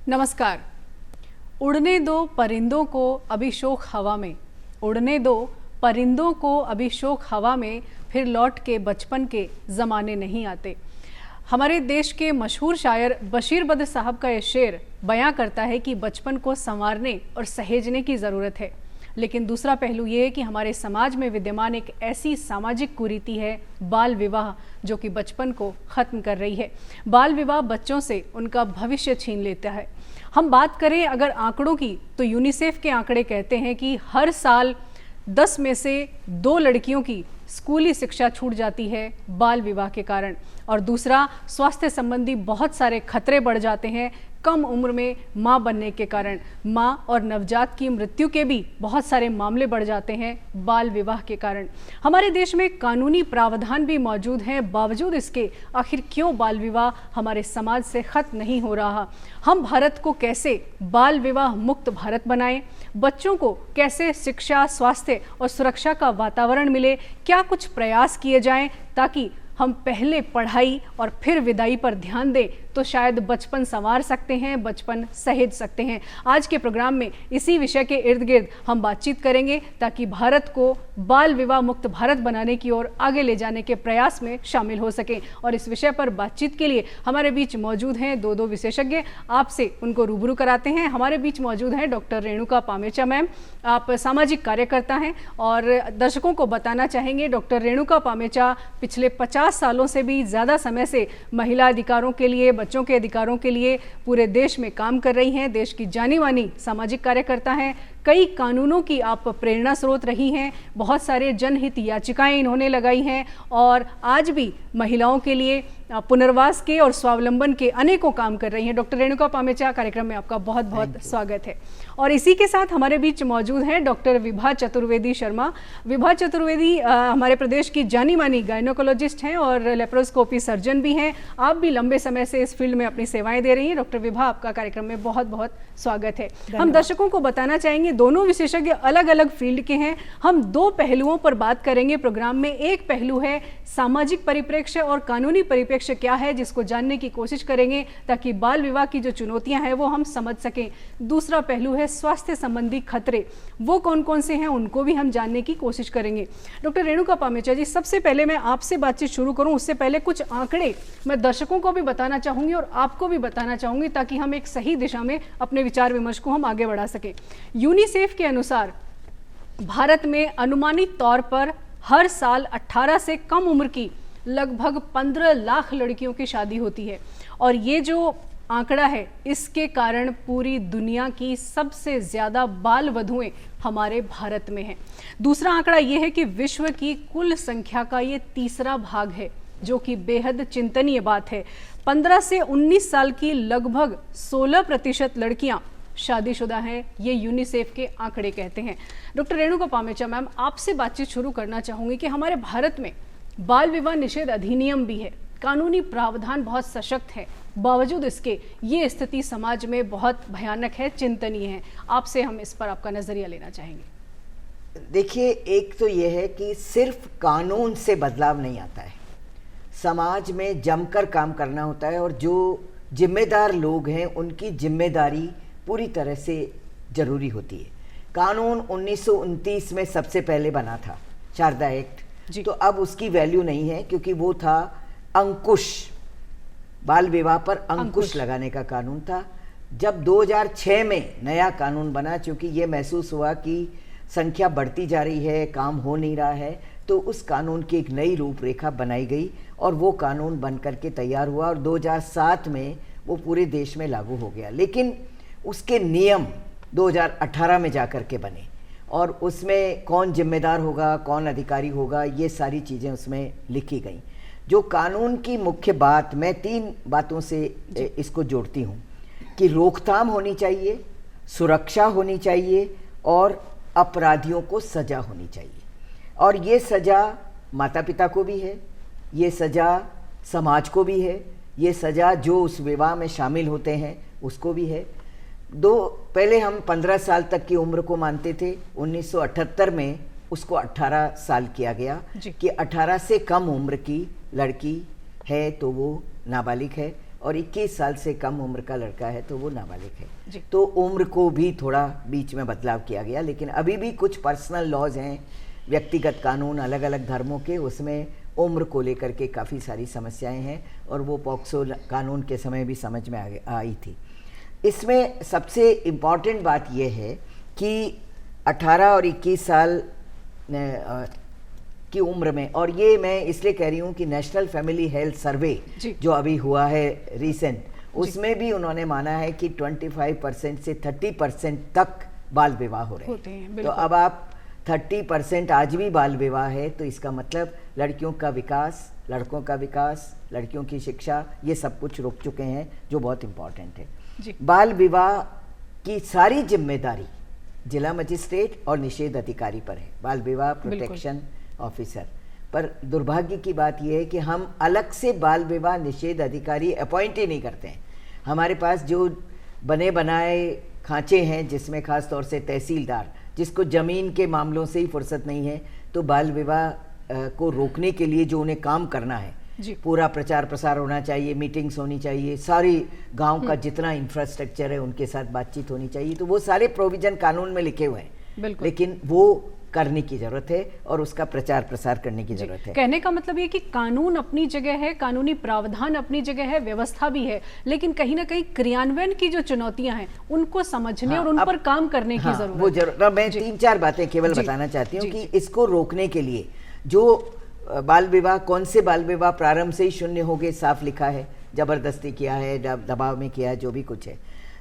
नमस्कार। उड़ने दो परिंदों को अभी शोख हवा में, उड़ने दो परिंदों को अभी शोख हवा में, फिर लौट के बचपन के ज़माने नहीं आते। हमारे देश के मशहूर शायर बशीर बद्र साहब का ये शेर बयां करता है कि बचपन को संवारने और सहेजने की ज़रूरत है। लेकिन दूसरा पहलू ये है कि हमारे समाज में विद्यमान एक ऐसी सामाजिक कुरीति है, बाल विवाह, जो कि बचपन को ख़त्म कर रही है। बाल विवाह बच्चों से उनका भविष्य छीन लेता है। हम बात करें अगर आंकड़ों की, तो यूनिसेफ के आंकड़े कहते हैं कि हर साल 10 में से 2 लड़कियों की स्कूली शिक्षा छूट जाती है बाल विवाह के कारण। और दूसरा, स्वास्थ्य संबंधी बहुत सारे खतरे बढ़ जाते हैं कम उम्र में मां बनने के कारण। मां और नवजात की मृत्यु के भी बहुत सारे मामले बढ़ जाते हैं बाल विवाह के कारण। हमारे देश में कानूनी प्रावधान भी मौजूद हैं, बावजूद इसके आखिर क्यों बाल विवाह हमारे समाज से खत्म नहीं हो रहा? हम भारत को कैसे बाल विवाह मुक्त भारत बनाएं? बच्चों को कैसे शिक्षा, स्वास्थ्य और सुरक्षा का वातावरण मिले? क्या कुछ प्रयास किए जाएं ताकि हम पहले पढ़ाई और फिर विदाई पर ध्यान दें, तो शायद बचपन संवार सकते हैं, बचपन सहेज सकते हैं। आज के प्रोग्राम में इसी विषय के इर्द गिर्द हम बातचीत करेंगे ताकि भारत को बाल विवाह मुक्त भारत बनाने की ओर आगे ले जाने के प्रयास में शामिल हो सकें। और इस विषय पर बातचीत के लिए हमारे बीच मौजूद हैं दो विशेषज्ञ। आपसे उनको रूबरू कराते हैं। हमारे बीच मौजूद हैं डॉक्टर रेणुका पामेचा मैम। आप सामाजिक कार्यकर्ता हैं और दर्शकों को बताना चाहेंगे डॉक्टर रेणुका पामेचा पिछले 50 सालों से भी ज़्यादा समय से महिला अधिकारों के लिए, बच्चों के अधिकारों के लिए पूरे देश में काम कर रही हैं। देश की जानी मानी सामाजिक कार्यकर्ता हैं। कई कानूनों की आप प्रेरणा स्रोत रही हैं। बहुत सारे जनहित याचिकाएं इन्होंने लगाई हैं और आज भी महिलाओं के लिए पुनर्वास के और स्वावलंबन के अनेकों काम कर रही हैं। डॉक्टर रेणुका पामेचा, कार्यक्रम में आपका बहुत बहुत स्वागत है। और इसी के साथ हमारे बीच मौजूद हैं डॉक्टर विभा चतुर्वेदी शर्मा। विभा चतुर्वेदी हमारे प्रदेश की जानी मानी गायनोकोलॉजिस्ट हैं और लेप्रोस्कोपी सर्जन भी हैं। आप भी लंबे समय से इस फील्ड में अपनी सेवाएं दे रही हैं। डॉक्टर विभा, आपका कार्यक्रम में बहुत बहुत स्वागत है। हम दर्शकों को बताना चाहेंगे, दोनों विशेषज्ञ अलग अलग फील्ड के हैं। हम 2 पहलुओं पर बात करेंगे प्रोग्राम में। एक पहलू है सामाजिक परिप्रेक्ष्य और कानूनी परिप्रेक्ष्य क्या है, जिसको जानने की कोशिश करेंगे ताकि बाल विवाह की जो चुनौतियां हैं वो हम समझ सकें। दूसरा पहलू है स्वास्थ्य संबंधी खतरे, वो कौन कौन से हैं उनको भी हम जानने की कोशिश करेंगे। डॉक्टर रेणुका पामेचा जी, सबसे पहले मैं आपसे बातचीत शुरू करूं उससे पहले कुछ आंकड़े मैं दर्शकों को भी बताना चाहूंगी और आपको भी बताना चाहूंगी ताकि हम एक सही दिशा में अपने विचार विमर्श को हम आगे बढ़ा सकें। यूनिसेफ के अनुसार भारत में अनुमानित तौर पर हर साल 18 से कम उम्र की लगभग 15 लाख लड़कियों की शादी होती है। और ये जो आंकड़ा है, इसके कारण पूरी दुनिया की सबसे ज़्यादा बाल वधुएं हमारे भारत में हैं। दूसरा आंकड़ा ये है कि विश्व की कुल संख्या का ये तीसरा भाग है, जो कि बेहद चिंतनीय बात है। 15 से 19 साल की लगभग 16% लड़कियां शादीशुदा हैं, ये यूनिसेफ के आंकड़े कहते हैं। डॉक्टर रेणुका पामेचा मैम, आपसे बातचीत शुरू करना चाहूँगी कि हमारे भारत में बाल विवाह निषेध अधिनियम भी है, कानूनी प्रावधान बहुत सशक्त है, बावजूद इसके ये स्थिति समाज में बहुत भयानक है, चिंतनीय है। आपसे हम इस पर आपका नज़रिया लेना चाहेंगे। देखिए, एक तो ये है कि सिर्फ कानून से बदलाव नहीं आता है, समाज में जमकर काम करना होता है और जो जिम्मेदार लोग हैं उनकी जिम्मेदारी पूरी तरह से ज़रूरी होती है। कानून 1929 में सबसे पहले बना था, शारदा एक्ट, तो अब उसकी वैल्यू नहीं है क्योंकि वो था अंकुश, बाल विवाह पर अंकुश लगाने का कानून था। जब 2006 में नया कानून बना, चूँकि ये महसूस हुआ कि संख्या बढ़ती जा रही है, काम हो नहीं रहा है, तो उस कानून की एक नई रूपरेखा बनाई गई और वो कानून बन करके तैयार हुआ और 2007 में वो पूरे देश में लागू हो गया। लेकिन उसके नियम 2018 में जाकर के बने और उसमें कौन जिम्मेदार होगा, कौन अधिकारी होगा, ये सारी चीज़ें उसमें लिखी गई। जो कानून की मुख्य बात, मैं 3 बातों से इसको जोड़ती हूँ कि रोकथाम होनी चाहिए, सुरक्षा होनी चाहिए और अपराधियों को सज़ा होनी चाहिए। और ये सज़ा माता पिता को भी है, ये सज़ा समाज को भी है, ये सज़ा जो उस विवाह में शामिल होते हैं उसको भी है। पहले हम 15 साल तक की उम्र को मानते थे, 1978 में उसको 18 साल किया गया कि 18 से कम उम्र की लड़की है तो वो नाबालिग है, और 21 साल से कम उम्र का लड़का है तो वो नाबालिग जी। है। तो उम्र को भी थोड़ा बीच में बदलाव किया गया, लेकिन अभी भी कुछ पर्सनल लॉज हैं, व्यक्तिगत कानून अलग अलग धर्मों के, उसमें उम्र को लेकर के काफ़ी सारी समस्याएं हैं और वो पॉक्सो कानून के समय भी समझ में आई थी। इसमें सबसे इम्पॉर्टेंट बात यह है कि 18 और 21 साल की उम्र में, और ये मैं इसलिए कह रही हूँ कि नेशनल फैमिली हेल्थ सर्वे जो अभी हुआ है रीसेंट, उसमें भी उन्होंने माना है कि 25% से 30% तक बाल विवाह हो रहे हैं। तो अब आप 30% आज भी बाल विवाह है, तो इसका मतलब लड़कियों का विकास, लड़कों का विकास, लड़कियों की शिक्षा, ये सब कुछ रुक चुके हैं, जो बहुत इम्पोर्टेंट है। बाल विवाह की सारी जिम्मेदारी जिला मजिस्ट्रेट और निषेध अधिकारी पर है, बाल विवाह प्रोटेक्शन ऑफिसर पर। दुर्भाग्य की बात यह है कि हम अलग से बाल विवाह निषेध अधिकारी अपॉइंट ही नहीं करते हैं। हमारे पास जो बने बनाए खांचे हैं, जिसमें खास तौर से तहसीलदार, जिसको ज़मीन के मामलों से ही फुर्सत नहीं है, तो बाल विवाह को रोकने के लिए जो उन्हें काम करना है, पूरा प्रचार प्रसार होना चाहिए, मीटिंग्स होनी चाहिए, सारी गांव का जितना इंफ्रास्ट्रक्चर है उनके साथ बातचीत होनी चाहिए, तो वो सारे प्रोविजन कानून में लिखे हुए हैं, लेकिन वो करने की जरूरत है और उसका प्रचार प्रसार करने की जरूरत है। कहने का मतलब ये कि कानून अपनी जगह है, कानूनी प्रावधान अपनी जगह है, व्यवस्था भी है, लेकिन कहीं ना कहीं क्रियान्वयन की जो चुनौतियां हैं उनको समझने और उन पर काम करने की जरूरत है। मैं 3-4 बातें केवल बताना चाहती हूँ कि इसको रोकने के लिए जो बाल विवाह, कौन से बाल विवाह प्रारंभ से ही शून्य हो गए, साफ लिखा है, जबरदस्ती किया है, दबाव में किया है, जो भी कुछ है।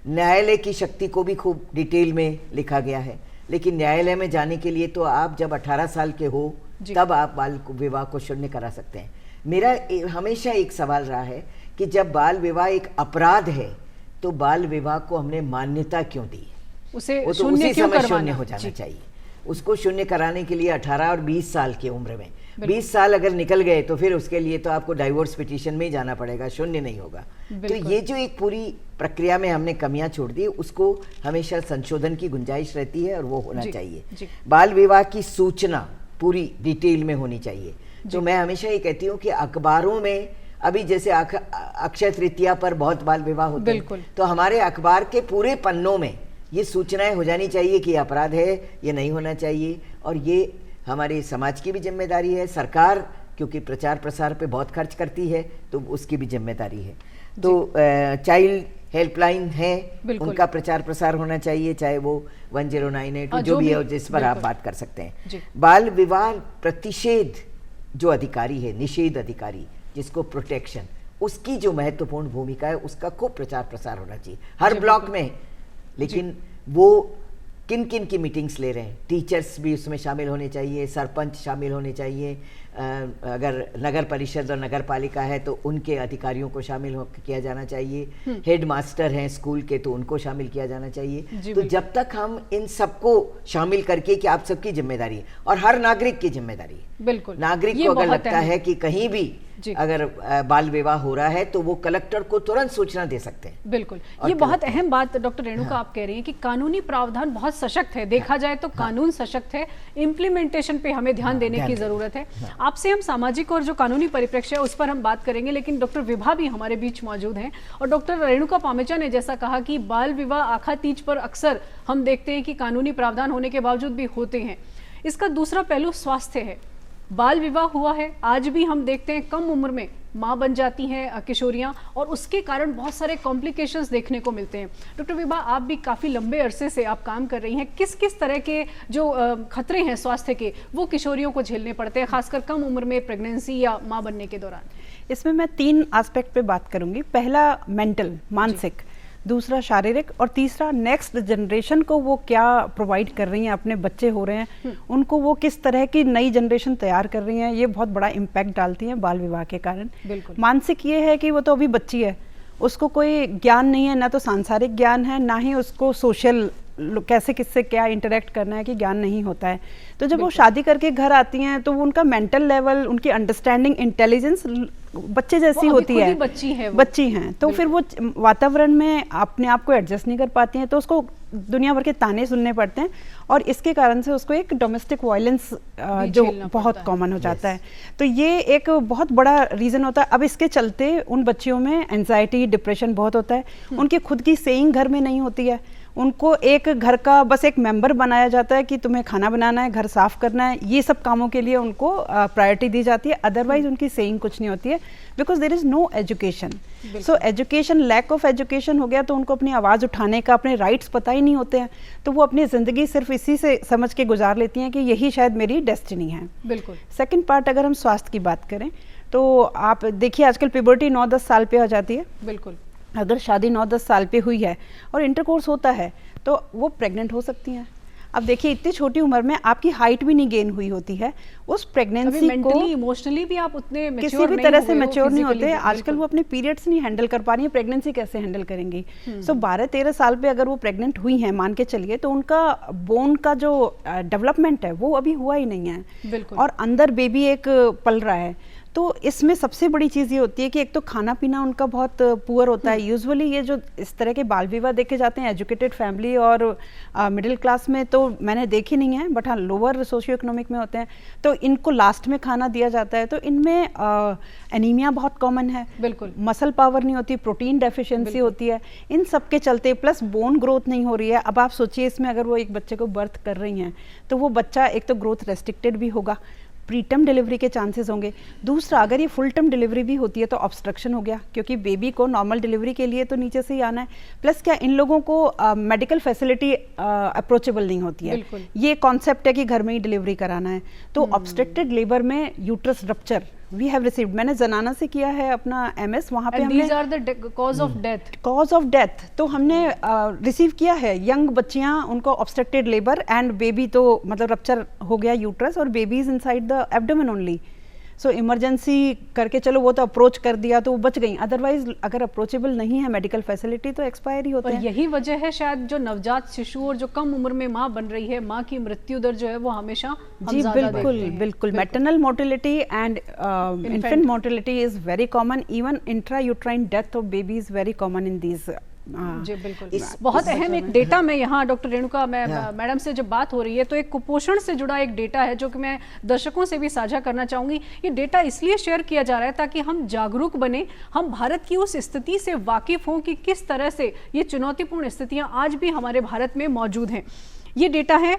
न्यायालय की शक्ति को भी खूब डिटेल में लिखा गया है, लेकिन न्यायालय में जाने के लिए तो आप जब 18 साल के हो तब आप बाल विवाह को शून्य करा सकते हैं। मेरा हमेशा एक सवाल रहा है कि जब बाल विवाह एक अपराध है तो बाल विवाह को हमने मान्यता क्यों दी? उसे तो उसी समय शून्य हो जाना चाहिए। उसको शून्य कराने के लिए 18 और 20 साल की उम्र में, 20 साल अगर निकल गए तो फिर उसके लिए तो आपको डाइवोर्स पिटीशन में ही जाना पड़ेगा, शून्य नहीं होगा। तो ये जो एक पूरी प्रक्रिया में हमने कमियां छोड़ दी, उसको हमेशा संशोधन की गुंजाइश रहती है और वो होना चाहिए। बाल विवाह की सूचना पूरी डिटेल में होनी चाहिए। तो मैं हमेशा ये कहती हूँ कि अखबारों में अभी जैसे अक्षय तृतीया पर बहुत बाल विवाह होते हैं, तो हमारे अखबार के पूरे पन्नों में ये सूचनाएं हो जानी चाहिए कि अपराध है, ये नहीं होना चाहिए। और ये हमारे समाज की भी जिम्मेदारी है, सरकार क्योंकि प्रचार प्रसार पे बहुत खर्च करती है तो उसकी भी जिम्मेदारी है। तो चाइल्ड हेल्पलाइन है, उनका प्रचार प्रसार होना चाहिए, चाहे वो 1098 जो भी है जिस पर आप बात कर सकते हैं। बाल विवाह प्रतिषेध जो अधिकारी है, निषेध अधिकारी, जिसको प्रोटेक्शन, उसकी जो महत्वपूर्ण भूमिका है उसका खूब प्रचार प्रसार होना चाहिए हर ब्लॉक में। लेकिन वो किन किन की मीटिंग्स ले रहे हैं, टीचर्स भी उसमें शामिल होने चाहिए, सरपंच शामिल होने चाहिए, अगर नगर परिषद और नगर पालिका है तो उनके अधिकारियों को शामिल किया जाना चाहिए, हेड मास्टर हैं स्कूल के तो उनको शामिल किया जाना चाहिए। तो जब तक हम इन सबको शामिल करके कि आप सबकी जिम्मेदारी है और हर नागरिक की जिम्मेदारी है, बिल्कुल नागरिक को अगर लगता है कि कहीं भी अगर बाल विवाह हो रहा है तो वो कलेक्टर को तुरंत सूचना दे सकते हैं। बिल्कुल, ये बहुत अहम बात डॉक्टर रेणुका आप कह रही हैं कि कानूनी प्रावधान बहुत सशक्त है, देखा जाए तो कानून सशक्त है, इम्प्लीमेंटेशन पे हमें ध्यान देने की जरूरत है। आपसे हम सामाजिक और जो कानूनी परिप्रेक्ष्य है उस पर हम बात करेंगे, लेकिन डॉक्टर विभा भी हमारे बीच मौजूद हैं और डॉक्टर रेणुका पामेचा ने जैसा कहा कि बाल विवाह आखा तीज पर अक्सर हम देखते हैं कि कानूनी प्रावधान होने के बावजूद भी होते हैं। इसका दूसरा पहलू स्वास्थ्य है। बाल विवाह हुआ है, आज भी हम देखते हैं कम उम्र में माँ बन जाती हैं किशोरियाँ और उसके कारण बहुत सारे कॉम्प्लिकेशंस देखने को मिलते हैं। डॉक्टर विभा, आप भी काफ़ी लंबे अरसे से आप काम कर रही हैं, किस किस तरह के जो खतरे हैं स्वास्थ्य के वो किशोरियों को झेलने पड़ते हैं, खासकर कम उम्र में प्रेगनेंसी या माँ बनने के दौरान? इसमें मैं 3 एस्पेक्ट पे बात करूंगी। पहला मेंटल, मानसिक, दूसरा शारीरिक और तीसरा नेक्स्ट जनरेशन को वो क्या प्रोवाइड कर रही हैं, अपने बच्चे हो रहे हैं उनको वो किस तरह की नई जनरेशन तैयार कर रही हैं, ये बहुत बड़ा इम्पैक्ट डालती हैं बाल विवाह के कारण। मानसिक ये है कि वो तो अभी बच्ची है, उसको कोई ज्ञान नहीं है, ना तो सांसारिक ज्ञान है, ना ही उसको सोशल कैसे किससे क्या इंटरेक्ट करना है कि ज्ञान नहीं होता है। तो जब वो शादी करके घर आती हैं तो उनका मेंटल लेवल, उनकी अंडरस्टैंडिंग, इंटेलिजेंस बच्चे जैसी होती है, बच्ची हैं, तो फिर वो वातावरण में अपने आप को एडजस्ट नहीं कर पाती हैं, तो उसको दुनिया भर के ताने सुनने पड़ते हैं और इसके कारण से उसको एक डोमेस्टिक वायलेंस जो बहुत कॉमन हो जाता है। तो ये एक बहुत बड़ा रीज़न होता है। अब इसके चलते उन बच्चियों में एंजाइटी, डिप्रेशन बहुत होता है, उनकी खुद की सेइंग घर में नहीं होती है, उनको एक घर का बस एक मेंबर बनाया जाता है कि तुम्हें खाना बनाना है, घर साफ करना है, ये सब कामों के लिए उनको प्रायोरिटी दी जाती है, अदरवाइज उनकी सेइंग कुछ नहीं होती है, because there is no education. So education, lack of education हो गया तो उनको अपनी आवाज़ उठाने का, अपने राइट्स पता ही नहीं होते हैं, तो वो अपनी ज़िंदगी सिर्फ इसी से समझ के गुजार लेती हैं कि यही शायद मेरी डेस्टिनी है। बिल्कुल। सेकेंड पार्ट, अगर हम स्वास्थ्य की बात करें तो आप देखिए आजकल प्यूबर्टी 9-10 साल पे आ जाती है। बिल्कुल। अगर शादी 9-10 साल पे हुई है और इंटरकोर्स होता है तो वो प्रेग्नेंट हो सकती हैं। अब देखिए इतनी छोटी उम्र में आपकी हाइट भी नहीं गेन हुई होती है, उस प्रेगनेंसी को इमोशनली भी आप उतने किसी भी तरह से मैच्योर नहीं होते। आजकल वो अपने पीरियड्स नहीं हैंडल कर पा रही है, प्रेगनेंसी कैसे हैंडल करेंगी। सो 12-13 साल पे अगर वो प्रेग्नेंट हुई हैं मान के चलिए, तो उनका बोन का जो डेवलपमेंट है वो अभी हुआ ही नहीं है और अंदर बेबी एक पल रहा है। तो इसमें सबसे बड़ी चीज़ ये होती है कि एक तो खाना पीना उनका बहुत पुअर होता है। यूजुअली ये जो इस तरह के बाल विवाह देखे जाते हैं एजुकेटेड फैमिली और मिडिल क्लास में तो मैंने देखी नहीं है, बट हाँ लोअर सोशियो इकोनॉमिक में होते हैं, तो इनको लास्ट में खाना दिया जाता है। तो इनमें एनीमिया बहुत कॉमन है, बिल्कुल, मसल पावर नहीं होती, प्रोटीन डेफिशिएंसी होती है, इन सब के चलते प्लस बोन ग्रोथ नहीं हो रही है। अब आप सोचिए इसमें अगर वो एक बच्चे को बर्थ कर रही हैं तो वो बच्चा एक तो ग्रोथ रेस्ट्रिक्टेड भी होगा, प्री टर्म डिलीवरी के चांसेस होंगे। दूसरा, अगर ये फुल टर्म डिलीवरी भी होती है तो ऑब्स्ट्रक्शन हो गया, क्योंकि बेबी को नॉर्मल डिलीवरी के लिए तो नीचे से ही आना है। प्लस क्या इन लोगों को मेडिकल फैसिलिटी अप्रोचेबल नहीं होती है, ये कॉन्सेप्ट है कि घर में ही डिलीवरी कराना है। तो ऑब्स्ट्रक्टेड लेबर में uterus rupture we have received, मैंने जनाना से किया है अपना MS, वहाँ पे हमने कॉज ऑफ डेथ तो हमने रिसीव किया है यंग बच्चियाँ, उनको ऑब्स्ट्रक्टेड लेबर एंड बेबी तो मतलब रप्चर हो गया यूट्रस और baby is inside the abdomen only. So emergency करके चलो वो तो अप्रोच कर दिया तो वो बच गई, अदरवाइज अगर अप्रोचेबल नहीं है मेडिकल फैसिलिटी तो एक्सपायर ही होते हैं। यही वजह है शायद जो नवजात शिशु और जो कम उम्र में माँ बन रही है, माँ की मृत्यु दर जो है वो हमेशा जी बिल्कुल maternal mortality and infant mortality is very common, even intra uterine death of baby is very common in these. जी बिल्कुल। बहुत अहम एक डेटा में यहाँ डॉक्टर रेणुका मैडम से जब बात हो रही है तो एक कुपोषण से जुड़ा एक डेटा है जो कि मैं दर्शकों से भी साझा करना चाहूँगी। ये डेटा इसलिए शेयर किया जा रहा है ताकि हम जागरूक बने, हम भारत की उस स्थिति से वाकिफ हों कि किस तरह से ये चुनौतीपूर्ण स्थितियाँ आज भी हमारे भारत में मौजूद हैं। ये डेटा है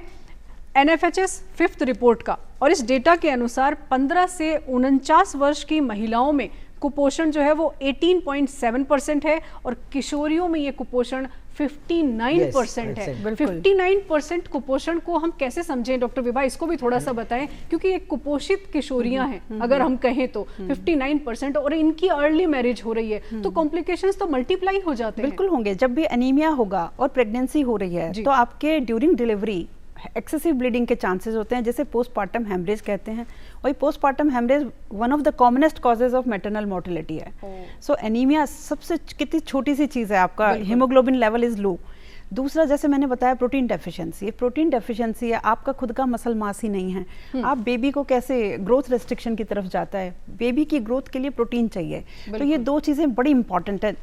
NFHS 5th रिपोर्ट का और इस डेटा के अनुसार 15 से 49 वर्ष की महिलाओं में कुपोषण जो है वो 18.7% है और किशोरियों में ये कुपोषण 59% है। 59% कुपोषण को हम कैसे समझें डॉक्टर विभा, इसको भी थोड़ा सा बताएं, क्योंकि एक कुपोषित किशोरियां हैं अगर हम कहें तो 59% और इनकी अर्ली मैरिज हो रही है तो कॉम्प्लिकेशंस तो मल्टीप्लाई हो जाते हैं। बिल्कुल होंगे, जब भी एनीमिया होगा और प्रेगनेंसी हो रही है तो आपके ड्यूरिंग डिलीवरी एक्सेसिव ब्लीडिंग के चांसेस होते हैं, जैसे पोस्टपार्टम हेमरेज कहते हैं, और postpartum haemorrhage one of the commonest causes of maternal mortality है। सो एनीमिया सबसे कितनी छोटी सी चीज़ है, आपका हीमोग्लोबिन लेवल इज लो। दूसरा, जैसे मैंने बताया प्रोटीन डेफिशिएंसी, प्रोटीन डेफिशिएंसी है, आपका खुद का मसल मास ही नहीं है। आप बेबी को कैसे ग्रोथ रेस्ट्रिक्शन की तरफ जाता है, बेबी की ग्रोथ के लिए प्रोटीन चाहिए, तो ये दो चीज़ें बड़ी इंपॉर्टेंट है।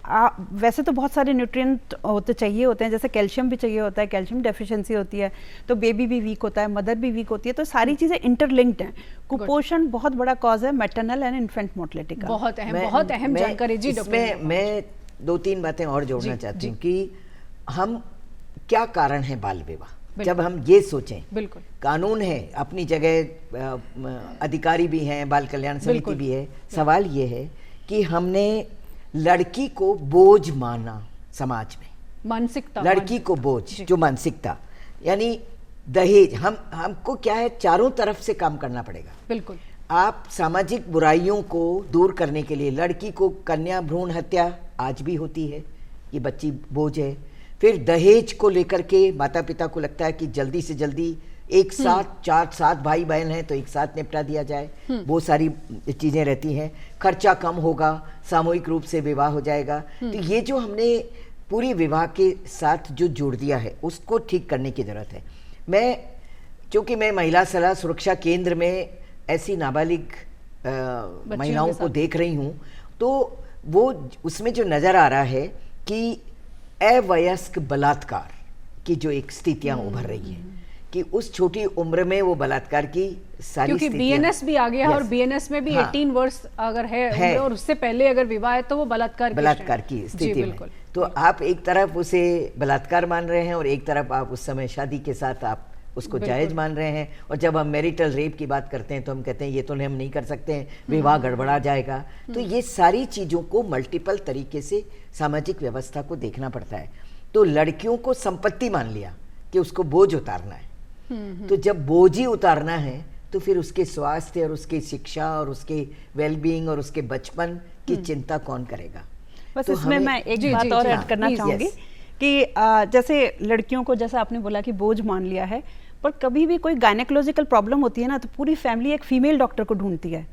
वैसे तो बहुत सारे न्यूट्रिएंट होते हैं, जैसे कैल्शियम भी चाहिए होता है, कैल्शियम डेफिशिएंसी होती है तो बेबी भी वीक होता है, मदर भी वीक होती है, तो सारी चीज़ें इंटरलिंक्ड हैं। कुपोषण बहुत बड़ा कॉज है मैटरनल एंड इन्फेंट मोर्टेलिटी का। बहुत अहम जानकारी जी डॉक्टर। मैं 2-3 बातें और जोड़ना चाहती हूँ कि हम क्या कारण है बाल विवाह, जब हम ये सोचें। बिल्कुल, कानून है अपनी जगह, अधिकारी भी हैं, बाल कल्याण समिति भी है। सवाल ये है कि हमने लड़की को बोझ माना समाज में, मानसिकता, लड़की को बोझ, जो मानसिकता, यानी दहेज, हमको क्या है, चारों तरफ से काम करना पड़ेगा। बिल्कुल, आप सामाजिक बुराइयों को दूर करने के लिए, लड़की को कन्या भ्रूण हत्या आज भी होती है, ये बच्ची बोझ है। फिर दहेज को लेकर के माता पिता को लगता है कि जल्दी से जल्दी एक साथ 4-7 भाई बहन हैं तो एक साथ निपटा दिया जाए, वो सारी चीज़ें रहती हैं। खर्चा कम होगा, सामूहिक रूप से विवाह हो जाएगा। तो ये जो हमने पूरी विवाह के साथ जो जोड़ दिया है उसको ठीक करने की ज़रूरत है। चूँकि मैं महिला सलाह सुरक्षा केंद्र में ऐसी नाबालिग महिलाओं को देख रही हूँ, तो वो उसमें जो नज़र आ रहा है कि अवयस्क बलात्कार की जो एक स्थितियाँ उभर रही हैं कि उस छोटी उम्र में वो बलात्कार की सारी, क्योंकि बीएनएस भी आ गया है और बीएनएस में भी 18 वर्ष अगर है और उससे पहले अगर विवाह है तो वो बलात्कार की स्थिति में। तो आप एक तरफ उसे बलात्कार मान रहे हैं और एक तरफ आप उस समय शादी के साथ आप उसको जायज मान रहे हैं, और जब हम मैरिटल रेप की बात करते हैं तो हम कहते हैं ये तो हम नहीं कर सकते हैं, विवाह गड़बड़ा जाएगा। तो ये सारी चीज़ों को मल्टीपल तरीके से सामाजिक व्यवस्था को देखना पड़ता है। तो लड़कियों को संपत्ति मान लिया कि उसको बोझ उतारना है, तो जब बोझ ही उतारना है तो फिर उसके स्वास्थ्य और उसकी शिक्षा और उसके वेलबींग और उसके बचपन की चिंता कौन करेगा। बस तो इसमें मैं एक बात और ऐड करना चाहूँगी कि जैसे लड़कियों को, जैसा आपने बोला कि बोझ मान लिया है, पर कभी भी कोई गायनेकोलॉजिकल प्रॉब्लम होती है ना तो पूरी फैमिली एक फीमेल डॉक्टर को ढूंढती है।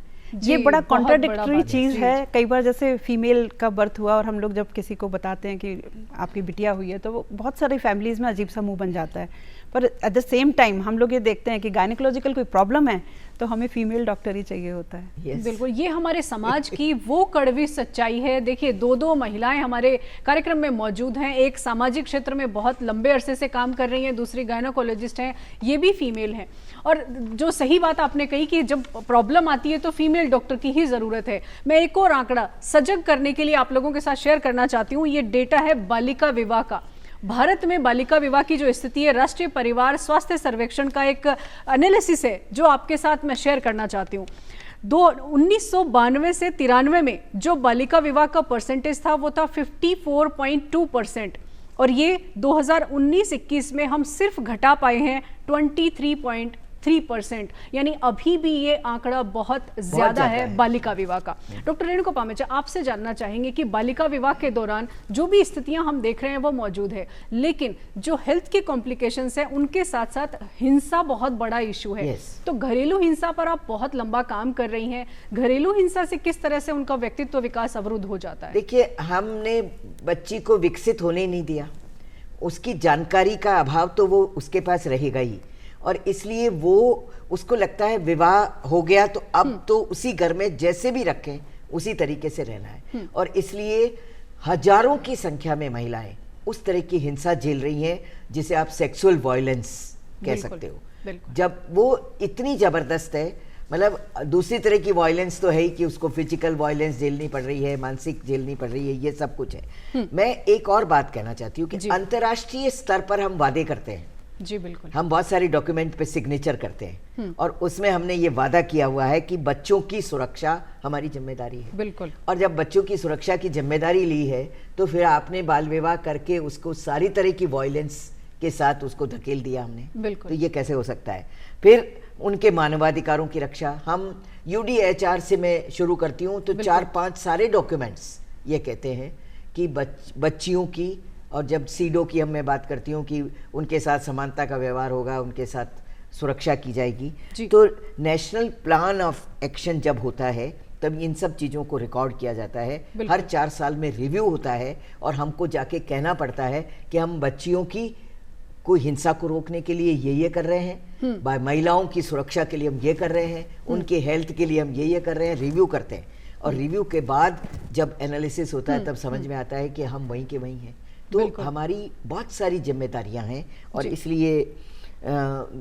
ये बड़ा कॉन्ट्राडिक्टरी चीज़ है। कई बार जैसे फीमेल का बर्थ हुआ और हम लोग जब किसी को बताते हैं कि आपकी बिटिया हुई है तो वो बहुत सारी फैमिलीज में अजीब सा मुंह बन जाता है, पर एट द सेम टाइम हम लोग ये देखते हैं कि गायनेकोलॉजिकल कोई प्रॉब्लम है तो हमें फीमेल डॉक्टर ही चाहिए होता है। बिल्कुल, ये हमारे समाज की वो कड़वी सच्चाई है। देखिए, दो महिलाएं हमारे कार्यक्रम में मौजूद हैं, एक सामाजिक क्षेत्र में बहुत लंबे अरसे से काम कर रही हैं, दूसरी गायनेकोलॉजिस्ट हैं, ये भी फीमेल हैं। और जो सही बात आपने कही कि जब प्रॉब्लम आती है तो फीमेल डॉक्टर की ही ज़रूरत है। मैं एक और आंकड़ा सजग करने के लिए आप लोगों के साथ शेयर करना चाहती हूँ। ये डेटा है बालिका विवाह का। भारत में बालिका विवाह की जो स्थिति है, राष्ट्रीय परिवार स्वास्थ्य सर्वेक्षण का एक एनालिसिस है जो आपके साथ मैं शेयर करना चाहती हूँ। 1992 से 93 में जो बालिका विवाह का परसेंटेज था वो था 54.2%, और ये 2019-21 में हम सिर्फ घटा पाए हैं 23.3%, यानी अभी भी ये आंकड़ा बहुत ज्यादा है बालिका विवाह का। डॉक्टर रेणुका पामेचा, आपसे जानना चाहेंगे कि बालिका विवाह के दौरान जो भी स्थितियां हम देख रहे हैं वो मौजूद है, लेकिन जो हेल्थ के कॉम्प्लिकेशंस हैं उनके साथ साथ हिंसा बहुत बड़ा इशू है। तो घरेलू हिंसा पर आप बहुत लंबा काम कर रही हैं, घरेलू हिंसा से किस तरह से उनका व्यक्तित्व विकास अवरुद्ध हो जाता है? देखिए, हमने बच्ची को विकसित होने नहीं दिया, उसकी जानकारी का अभाव तो वो उसके पास रहेगा ही, और इसलिए वो उसको लगता है विवाह हो गया तो अब तो उसी घर में जैसे भी रखें उसी तरीके से रहना है, और इसलिए हजारों की संख्या में महिलाएं उस तरह की हिंसा झेल रही हैं जिसे आप सेक्सुअल वायलेंस कह सकते हो। जब वो इतनी जबरदस्त है, मतलब दूसरी तरह की वायलेंस तो है ही कि उसको फिजिकल वायलेंस झेलनी पड़ रही है, मानसिक झेलनी पड़ रही है, ये सब कुछ है। मैं एक और बात कहना चाहती हूँ कि अंतर्राष्ट्रीय स्तर पर हम वादे करते हैं, जी बिल्कुल, हम बहुत सारी डॉक्यूमेंट पे सिग्नेचर करते हैं और उसमें हमने ये वादा किया हुआ है कि बच्चों की सुरक्षा हमारी जिम्मेदारी है। बिल्कुल। और जब बच्चों की सुरक्षा की जिम्मेदारी ली है तो फिर आपने बाल विवाह करके उसको सारी तरह की वायलेंस के साथ उसको धकेल दिया हमने। बिल्कुल। तो ये कैसे हो सकता है? फिर उनके मानवाधिकारों की रक्षा, हम UDHR से मैं शुरू करती हूँ तो 4-5 सारे डॉक्यूमेंट्स ये कहते हैं कि बच्चियों की, और जब सीडो की मैं बात करती हूँ कि उनके साथ समानता का व्यवहार होगा, उनके साथ सुरक्षा की जाएगी। तो नेशनल प्लान ऑफ एक्शन जब होता है तब इन सब चीज़ों को रिकॉर्ड किया जाता है, हर 4 साल में रिव्यू होता है और हमको जाके कहना पड़ता है कि हम बच्चियों की कोई हिंसा को रोकने के लिए ये कर रहे हैं, महिलाओं की सुरक्षा के लिए हम ये कर रहे हैं, उनके हेल्थ के लिए हम ये कर रहे हैं, रिव्यू करते हैं। और रिव्यू के बाद जब एनालिसिस होता है तब समझ में आता है कि हम वहीं के वहीं हैं। तो हमारी बहुत सारी जिम्मेदारियां हैं और इसलिए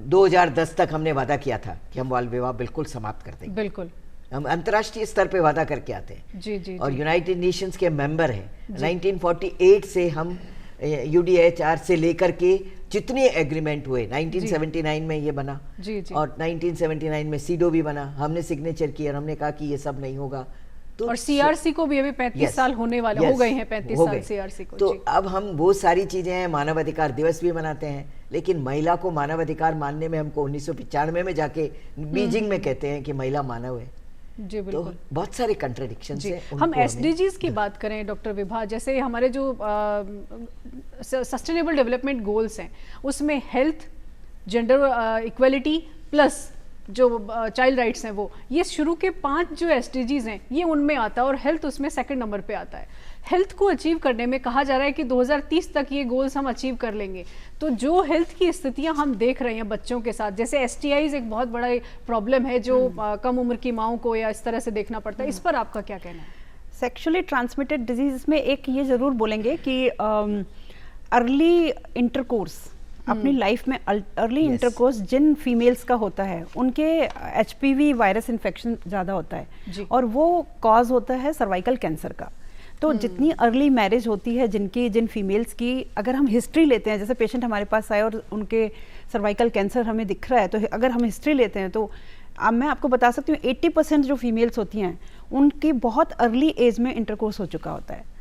2010 तक हमने वादा किया था कि हम बाल विवाह बिल्कुल समाप्त कर देंगे। बिल्कुल, हम अंतर्राष्ट्रीय स्तर पे वादा करके आते हैं। जी, और यूनाइटेड नेशंस के मेंबर हैं। 1948 से हम UDHR से लेकर के जितने एग्रीमेंट हुए, 1979 में ये बना और 1979 में सीडो भी बना, हमने सिग्नेचर किया और हमने कहा कि ये सब नहीं होगा। तो और CRC को भी अभी 35 साल होने वाले हो गए हैं, 35 साल CRC को। तो अब हम वो सारी चीजें हैं, मानवाधिकार दिवस भी मनाते हैं, लेकिन महिला को मानवाधिकार मानने में हमको 1995 में जाके बीजिंग में कहते हैं कि महिला मानव है। जी बिल्कुल। तो बहुत सारे कॉन्ट्रडिक्शंस हैं। हम SDGs की बात करें डॉक्टर विभा, जैसे हमारे जो सस्टेनेबल डेवलपमेंट गोल्स हैं उसमें हेल्थ, जेंडर इक्वलिटी प्लस जो चाइल्ड राइट्स हैं वो, ये शुरू के 5 जो SDGs हैं ये उनमें आता है और हेल्थ उसमें सेकंड नंबर पे आता है। हेल्थ को अचीव करने में कहा जा रहा है कि 2030 तक ये गोल्स हम अचीव कर लेंगे। तो जो हेल्थ की स्थितियां हम देख रहे हैं बच्चों के साथ, जैसे STIs एक बहुत बड़ा प्रॉब्लम है जो कम उम्र की माओं को या इस तरह से देखना पड़ता है, इस पर आपका क्या कहना है? सेक्सुअली ट्रांसमिटेड डिजीज में एक ये ज़रूर बोलेंगे कि अर्ली इंटरकोर्स, अपनी लाइफ में अर्ली इंटरकोर्स जिन फीमेल्स का होता है उनके HPV वायरस इन्फेक्शन ज़्यादा होता है और वो कॉज होता है सर्वाइकल कैंसर का। तो जितनी अर्ली मैरिज होती है जिन फीमेल्स की, अगर हम हिस्ट्री लेते हैं, जैसे पेशेंट हमारे पास आए और उनके सर्वाइकल कैंसर हमें दिख रहा है, तो अगर हम हिस्ट्री लेते हैं तो अब मैं आपको बता सकती हूँ 80% जो फीमेल्स होती हैं उनकी बहुत अर्ली एज में इंटरकोर्स हो चुका होता है।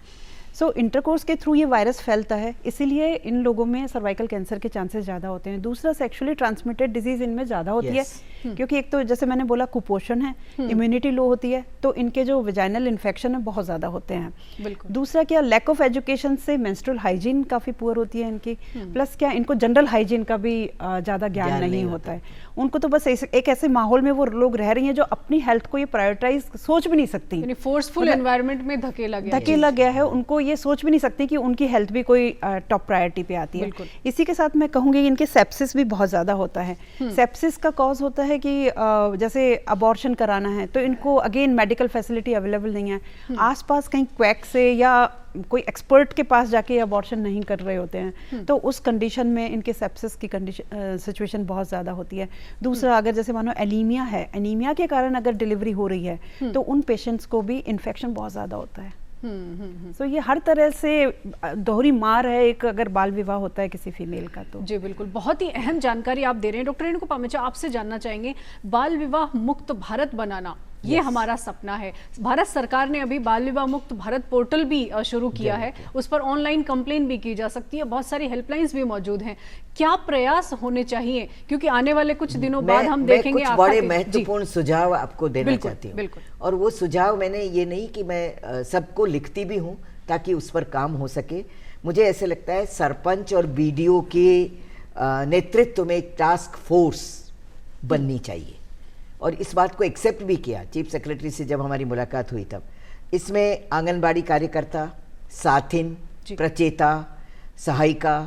सो इंटरकोर्स के थ्रू ये वायरस फैलता है, इसीलिए इन लोगों में सर्वाइकल कैंसर के चांसेस ज़्यादा होते हैं। दूसरा, सेक्सुअली ट्रांसमिटेड डिजीज इनमें ज़्यादा होती है क्योंकि एक तो जैसे मैंने बोला कुपोषण है, इम्यूनिटी लो होती है, तो इनके जो वेजाइनल इन्फेक्शन है बहुत ज़्यादा होते हैं। दूसरा क्या, लैक ऑफ एजुकेशन से मेंस्ट्रुअल हाइजीन काफ़ी पुअर होती है इनकी, प्लस क्या इनको जनरल हाइजीन का भी ज़्यादा ज्ञान नहीं होता है। उनको तो बस एक ऐसे माहौल में वो लोग रह रही हैं जो अपनी हेल्थ को ये प्रायोरिटाइज सोच भी नहीं सकती, फोर्सफुल एनवायरनमेंट में धकेला गया है, उनको ये सोच भी नहीं सकती कि उनकी हेल्थ भी कोई टॉप प्रायोरिटी पे आती है। इसी के साथ मैं कहूँगी इनके सेप्सिस भी बहुत ज़्यादा होता है। सेप्सिस का कॉज होता है कि जैसे अबॉर्शन कराना है तो इनको अगेन मेडिकल फैसिलिटी अवेलेबल नहीं है, आसपास कहीं क्वैक से या कोई एक्सपर्ट के पास जाके अबॉर्शन नहीं कर रहे होते हैं, तो उस कंडीशन में इनके सेप्सिस की कंडीशन सिचुएशन बहुत ज़्यादा होती है। दूसरा, अगर जैसे मानो एनीमिया है, एनीमिया के कारण अगर डिलीवरी हो रही है तो उन पेशेंट्स को भी इन्फेक्शन बहुत ज़्यादा होता है। सो ये हर तरह से दोहरी मार है एक, अगर बाल विवाह होता है किसी फीमेल का तो। जी बिल्कुल, बहुत ही अहम जानकारी आप दे रहे हैं। डॉक्टर रेणुका पामेचा, आपसे जानना चाहेंगे, बाल विवाह मुक्त भारत बनाना ये हमारा सपना है। भारत सरकार ने अभी बाल विवाह मुक्त भारत पोर्टल भी शुरू किया है, उस पर ऑनलाइन कंप्लेन भी की जा सकती है, बहुत सारी हेल्पलाइंस भी मौजूद हैं। क्या प्रयास होने चाहिए, क्योंकि आने वाले कुछ दिनों बाद हम देखेंगे कुछ बड़े महत्वपूर्ण सुझाव आपको देना चाहती हूँ। और वो सुझाव मैंने ये नहीं कि मैं सबको लिखती भी हूँ ताकि उस पर काम हो सके। मुझे ऐसे लगता है सरपंच और BDO के नेतृत्व में एक टास्क फोर्स बननी चाहिए, और इस बात को एक्सेप्ट भी किया चीफ सेक्रेटरी से जब हमारी मुलाकात हुई तब। इसमें आंगनबाड़ी कार्यकर्ता, साथिन, प्रचेता, सहायिका,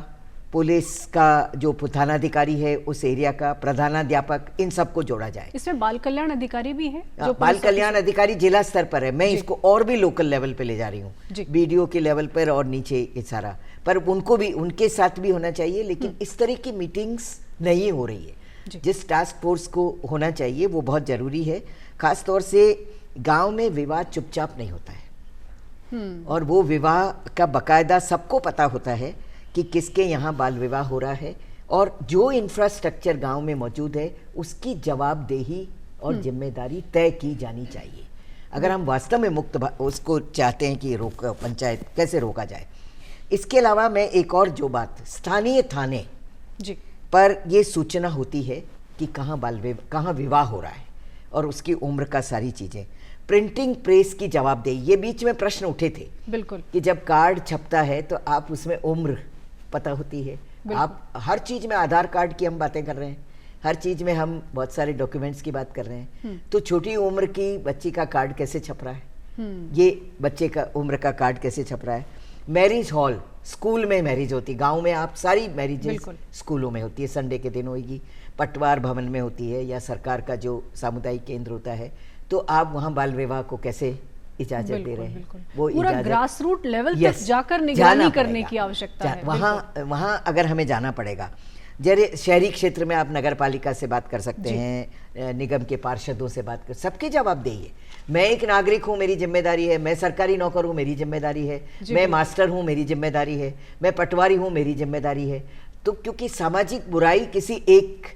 पुलिस का जो थानाधिकारी है उस एरिया का, प्रधानाध्यापक, इन सबको जोड़ा जाए। इसमें बाल कल्याण अधिकारी भी है, जो बाल कल्याण अधिकारी जिला स्तर पर है, मैं इसको और भी लोकल लेवल पे ले जा रही हूँ, BDO के लेवल पर और नीचे ये सारा, पर उनको भी, उनके साथ भी होना चाहिए। लेकिन इस तरह की मीटिंग्स नहीं हो रही है। जिस टास्क फोर्स को होना चाहिए वो बहुत जरूरी है। खास तौर से गांव में विवाह चुपचाप नहीं होता है, और वो विवाह का बकायदा सबको पता होता है कि किसके यहाँ बाल विवाह हो रहा है, और जो इंफ्रास्ट्रक्चर गांव में मौजूद है उसकी जवाबदेही और जिम्मेदारी तय की जानी चाहिए। अगर हम वास्तव में मुक्त उसको चाहते हैं कि पंचायत कैसे रोका जाए। इसके अलावा मैं एक और जो बात, स्थानीय थाने पर ये सूचना होती है कि कहाँ विवाह हो रहा है और उसकी उम्र का सारी चीज़ें। प्रिंटिंग प्रेस की जवाबदेही, ये बीच में प्रश्न उठे थे बिल्कुल कि जब कार्ड छपता है तो आप उसमें उम्र पता होती है, आप हर चीज़ में, आधार कार्ड की हम बातें कर रहे हैं, हर चीज़ में हम बहुत सारे डॉक्यूमेंट्स की बात कर रहे हैं, तो छोटी उम्र की बच्ची का कार्ड कैसे छप रहा है, ये बच्चे का उम्र का कार्ड कैसे छप रहा है। मैरिज हॉल, स्कूल में मैरिज होती, गांव में आप सारी मैरिजेस स्कूलों में होती है, संडे के दिन होगी, पटवार भवन में होती है, या सरकार का जो सामुदायिक केंद्र होता है, तो आप वहाँ बाल विवाह को कैसे इजाजत दे रहे हैं। वो पूरा ग्रास रूट लेवल तक जाकर निगरानी करने की आवश्यकता है। वहाँ अगर हमें जाना पड़ेगा। जैसे शहरी क्षेत्र में आप नगर पालिका से बात कर सकते हैं, निगम के पार्षदों से बात कर, सबकी जवाबदेही है। मैं एक नागरिक हूँ, मेरी जिम्मेदारी है, मैं सरकारी नौकर हूँ, मेरी जिम्मेदारी है, मैं मास्टर हूँ, मेरी जिम्मेदारी है, मैं पटवारी हूँ, मेरी जिम्मेदारी है। तो क्योंकि सामाजिक बुराई किसी एक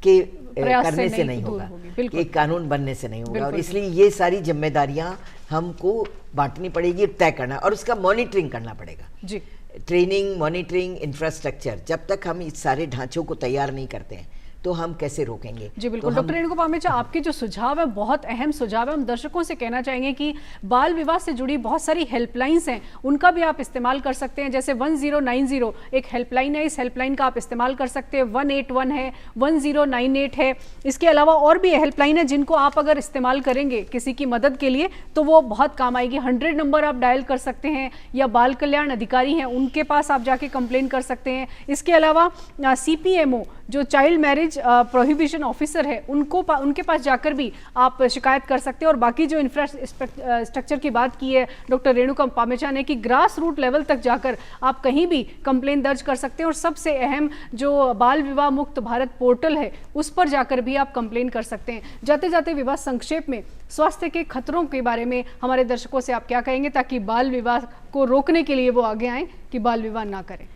के करने से नहीं होगा, एक कानून बनने से नहीं होगा, और इसलिए ये सारी जिम्मेदारियां हमको बांटनी पड़ेगी, तय करना, और उसका मॉनिटरिंग करना पड़ेगा ट्रेनिंग, मॉनिटरिंग, इंफ्रास्ट्रक्चर। जब तक हम इस सारे ढांचों को तैयार नहीं करते हैं तो हम कैसे रोकेंगे? जी बिल्कुल। डॉक्टर रेणुका पामेचा, आपके जो सुझाव है बहुत अहम सुझाव है। हम दर्शकों से कहना चाहेंगे कि बाल विवाह से जुड़ी बहुत सारी हेल्पलाइंस हैं, उनका भी आप इस्तेमाल कर सकते हैं। जैसे 1090 एक हेल्पलाइन है, इस हेल्पलाइन का आप इस्तेमाल कर सकते हैं। 181 है, 1098 है। इसके अलावा और भी हेल्पलाइन है जिनको आप अगर इस्तेमाल करेंगे किसी की मदद के लिए तो वो बहुत काम आएगी। 100 नंबर आप डायल कर सकते हैं, या बाल कल्याण अधिकारी हैं उनके पास आप जाके कंप्लेन कर सकते हैं। इसके अलावा CPMO जो चाइल्ड मैरिज प्रोहिबिशन ऑफिसर है उनके पास जाकर भी आप शिकायत कर सकते हैं। और बाकी जो इंफ्रास्ट्रक्चर की बात की है डॉक्टर रेणुका पामेचा ने कि ग्रास रूट लेवल तक जाकर आप कहीं भी कंप्लेन दर्ज कर सकते हैं। और सबसे अहम जो बाल विवाह मुक्त भारत पोर्टल है उस पर जाकर भी आप कंप्लेन कर सकते हैं। जाते जाते विवाह संक्षेप में स्वास्थ्य के खतरों के बारे में हमारे दर्शकों से आप क्या कहेंगे ताकि बाल विवाह को रोकने के लिए वो आगे आएँ कि बाल विवाह ना करें?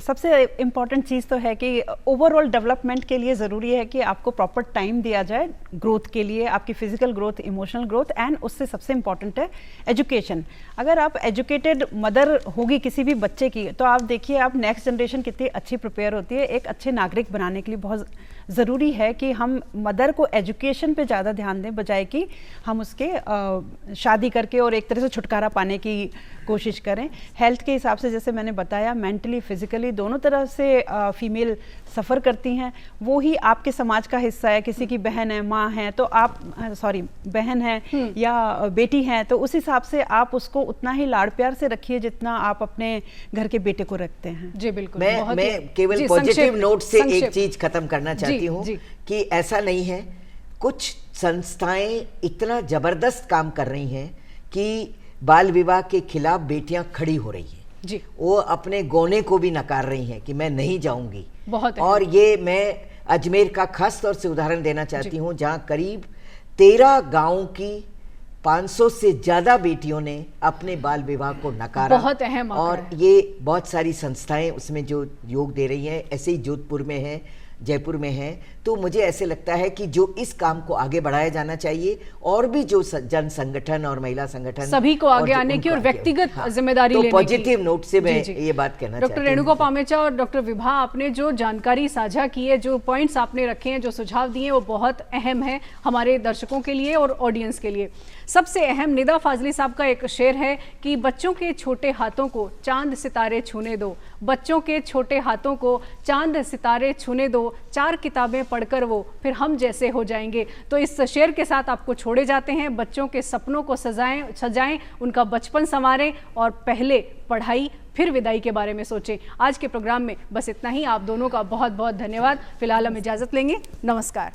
सबसे इम्पॉर्टेंट चीज़ तो है कि ओवरऑल डेवलपमेंट के लिए ज़रूरी है कि आपको प्रॉपर टाइम दिया जाए ग्रोथ के लिए, आपकी physical growth, emotional growth, and उससे सबसे इम्पॉर्टेंट है एजुकेशन। अगर आप एजुकेटेड मदर होगी किसी भी बच्चे की तो आप देखिए आप नेक्स्ट जनरेशन कितनी अच्छी प्रिपेयर होती है। एक अच्छे नागरिक बनाने के लिए बहुत ज़रूरी है कि हम मदर को एजुकेशन पे ज़्यादा ध्यान दें, बजाय कि हम उसके शादी करके और एक तरह से छुटकारा पाने की कोशिश करें। हेल्थ के हिसाब से जैसे मैंने बताया, मेंटली फिजिकली दोनों तरह से फीमेल सफ़र करती हैं। वो ही आपके समाज का हिस्सा है। किसी की बहन है, माँ है, तो आप बहन है या बेटी है, तो उस हिसाब से आप उसको उतना ही लाड़ प्यार से रखिए जितना आप अपने घर के बेटे को रखते हैं। जी बिल्कुल। मैं केवल पॉजिटिव नोट से एक चीज खत्म करना चाहती हूँ कि ऐसा नहीं है, कुछ संस्थाएं इतना जबरदस्त काम कर रही हैं कि बाल विवाह के खिलाफ बेटियां खड़ी हो रही हैं जी। वो अपने गौने को भी नकार रही हैं कि मैं नहीं जाऊंगी। बहुत और ये मैं अजमेर का खास तौर से उदाहरण देना चाहती हूँ जहाँ करीब 13 गांवों की 500 से ज्यादा बेटियों ने अपने बाल विवाह को नकारा। बहुत अहम और ये बहुत सारी संस्थाएं उसमें जो योग दे रही हैं, ऐसे ही जोधपुर में है, जयपुर में है। तो मुझे ऐसे लगता है कि जो इस काम को आगे बढ़ाया जाना चाहिए और भी जो जन संगठन और महिला संगठन सभी को आगे आने की और व्यक्तिगत जिम्मेदारी लेने की। पॉजिटिव नोट से मैं ये बात कहना चाहती हूँ। डॉक्टर रेणुका पामेचा और डॉक्टर विभा, आपने जो जानकारी साझा की है, जो पॉइंट्स आपने रखे हैं, जो सुझाव दिए हैं, वो बहुत अहम है हमारे दर्शकों के लिए और ऑडियंस के लिए। सबसे अहम निदा फाजली साहब का एक शेर है कि बच्चों के छोटे हाथों को चांद सितारे छूने दो, बच्चों के छोटे हाथों को चांद सितारे छूने दो, 4 किताबें पढ़कर वो फिर हम जैसे हो जाएंगे। तो इस शेर के साथ आपको छोड़े जाते हैं। बच्चों के सपनों को सजाएं, उनका बचपन संवारें और पहले पढ़ाई फिर विदाई के बारे में सोचें। आज के प्रोग्राम में बस इतना ही। आप दोनों का बहुत बहुत धन्यवाद। फिलहाल हम इजाज़त लेंगे। नमस्कार।